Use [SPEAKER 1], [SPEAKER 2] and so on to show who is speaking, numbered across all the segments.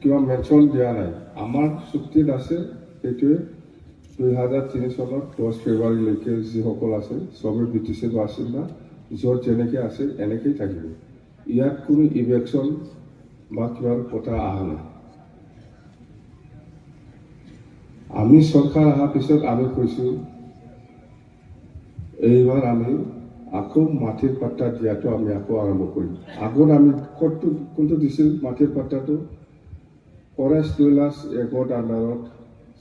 [SPEAKER 1] কিবা মেনশ্যন দিয়া নাই। আমাৰ চুক্তিত আছে এইটোৱে 2003 চনত 10 ফেব্ৰুৱাৰীলৈকে যিসকল আছে চবে ব্ৰিটিছৰ বাসিন্দা, য'ত যেনেকৈ আছে এনেকেই থাকিব। ইয়াত কোনো ইভেকশ্যন বা কিবা কথা অহা নাই। আমি চৰকাৰ অহাৰ পিছত আমি কৈছোঁ এইবাৰ আমি আকৌ মাটিৰ পাট্টা দিয়াটো আমি আকৌ আৰম্ভ কৰিম। আগত আমি কোনটো দিছিল মাটিৰ পাট্টাটো? ফৰেষ্ট ডুৱেলাৰ্ছ এক্টৰ আণ্ডাৰত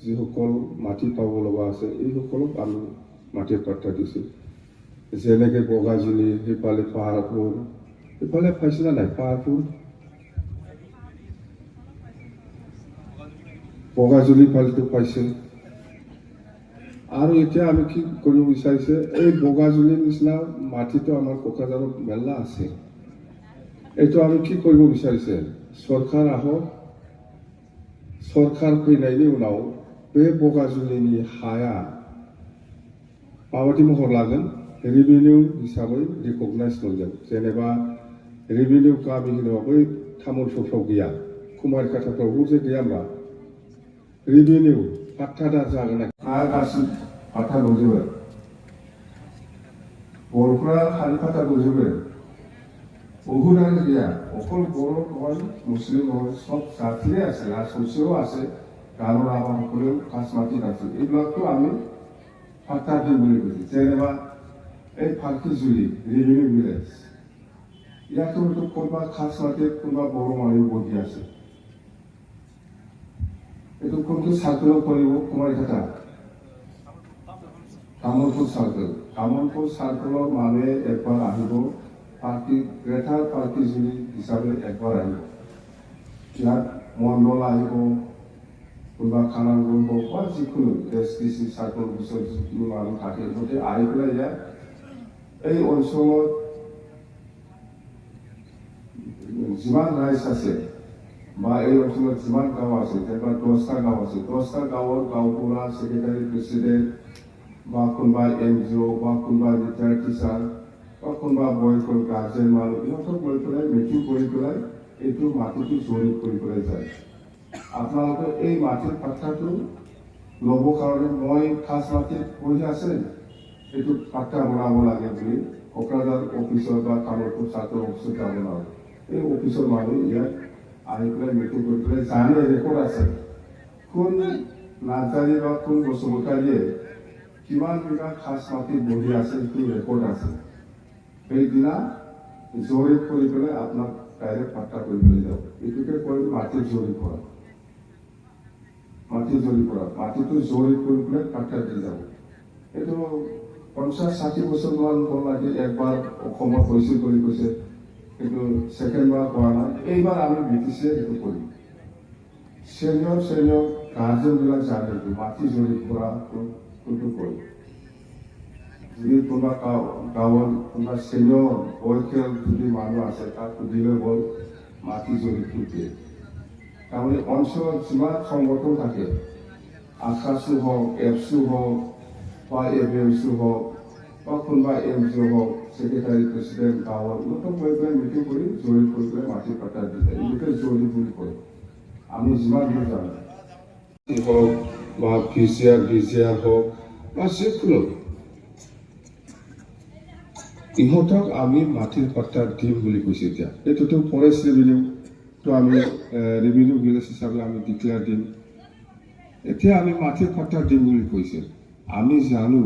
[SPEAKER 1] যিসকল মাটি পাব লগা আছে এইসকলক আমি মাটিৰ পাট্টা দিছিল। যেনেকৈ বগাজুলি, সেইফালে পাহাৰপুৰ, সেইফালে পাইছিলা নাই? পাহাৰপুৰ বগাজুলি ফালটো পাইছিল। আৰু এতিয়া আমি কি কৰিব বিচাৰিছে, এই বগাজুলিৰ নিচিনা মাটিটো আমাৰ কোকৰাঝাৰত মেলা আছে। এইটো আমি কি কৰিব বিচাৰিছে, চৰকাৰ আহক, চৰকাৰ फैनायनि उनाव बे बगाजुलिनि हाया माबायदि महर लागोन, रेभिनिउ हिसाबै रिकगनाइज मोनगोन। जेनेबा रेभिनिउ गामि होनोबा बै तामुलपुरफ्राव गैया, कुमारिकाटाफ्रावबो जे गैया होमबा रेभिनिउ पाट्टादार जागोन। हाया गासिबो पाट्टा दंजोबो, बर'फ्रा खालि पाट्टा दंजोबो, बहुदानो गैया। अकल बर' नङा, मुस्लिम नङा, सब जातिৰে আছে, ৰাজবংশীয় আছে, গাৰো ৰাভাসকলেও কাছ মাটি আছে। এইবিলাকতো আমি পাট্টা দিম বুলি কৈছোঁ। যেনেবা এই ফাল্কিজুলি ৰেভিনিউ ভিলেজ, ইয়াতো কোনোবা খাছ মাটিত কোনোবা বড়ো মানুহ বহি আছে। এইটো কোনটো চাৰ্কেলত পৰিব? কুমাৰিকাটা, তামোলপুৰ চাৰ্কেল। তামোলপুৰ চাৰ্কেলৰ মানুহে একবাৰ আহিব, গ্ৰেটাৰ ফাল্কিজুলি হিচাপে একবাৰ আহিব। ইয়াত মণ্ডল আহিব, কোনোবা খানাংগুল হওক বা যিকোনো এছটিচি চাৰ্কেল পিছত যিকোনো মানুহ থাকে, গতিকে আহি পেলাই ইয়াত এই অঞ্চলত যিমান ৰাইজ আছে বা এই অঞ্চলত যিমান গাঁও আছে, যেনেবা 10টা গাঁও আছে, 10টা গাঁৱৰ গাঁওবুঢ়া, ছেক্ৰেটাৰী, প্ৰেচিডেণ্ট বা কোনোবা NGO বা কোনোবা ৰিটায়াৰ্ড টিচাৰ বা কোনোবা বয়সৰ গাৰ্জেন মানুহ, ইহঁতক লৈ পেলাই মিটিং কৰি পেলাই এইটো মাটিটো জৰীপ কৰি পেলাই যায়। আপোনালোকে এই মাটিৰ পাট্টাটো ল'বৰ কাৰণে মই খাছ মাটিত বহি আছে, এইটো পাট্টা বনাব লাগে বুলি কোকৰাঝাৰ অফিচৰ বা তামোলপুৰ চাৰ্কেল অফিচত যাব লাগে। এই অফিচৰ মানুহ ইয়াত আহি পেলাই মিটিং কৰি পেলাই জানে, ৰেকৰ্ড আছে, কোন নাৰ্জাৰী বা কোন বসুমতাৰীয়ে কিমান বিঘা খাছ মাটিত বহি আছে, সেইটো ৰেকৰ্ড আছে। সেইদিনা জৰীপ কৰি পেলাই আপোনাক ডাইৰেক্ট পাট্টা কৰি পেলাই যাব। এইটোকে কয় মাটিৰ জৰীপ কৰা। মাটিৰ জৰীপ কৰা, মাটিটো জৰীপ কৰি পেলাই পাট্টা দি যাব। এইটো 50-60 বছৰমান হ'ল লাগে একবাৰ অসমত হৈছিল বুলি কৈছে, কিন্তু ছেকেণ্ডবাৰ হোৱা নাই। এইবাৰ আমি ব্ৰিটিছে সেইটো কৰিম। চিনিয়ৰ গাৰ্জেনবিলাক জানে মাটি জৰীপ কৰা কোনটো কয়। যদি কোনোবা গাঁৱৰ কোনোবা চিনিয়ৰ বয়সীয়াল যদি মানুহ আছে, তাক সুধিলে হ'ল মাটি জৰীপটো দিয়ে। তাৰমানে অঞ্চলত যিমান সংগঠন থাকে, আকাশো হওক, এপচু হওক বা ABMCO হওক বা কোনোবা NGO হওক, ছেক্ৰেটাৰী, প্ৰেচিডেণ্ট গাঁৱৰ, ইহঁতক লৈ পেলাই মিটিং কৰি জৰীপ কৰি পেলাই মাটিৰ পাট্টা দি যায়। এইটোকে জৰীপ বুলি কয়। আমি যিমান দূৰ জানো হওক বা VCR হওক বা যিকোনো, ইহঁতক আমি মাটিৰ পাট্টা দিম বুলি কৈছে। এতিয়া এইটোতো ফৰেষ্ট ৰেভিনিউটো আমি ৰেভিনিউ ভিলেজ হিচাপে আমি ডিক্লেয়াৰ দিম। এতিয়া আমি মাটিৰ পাট্টা দিম বুলি কৈছে। আমি জানো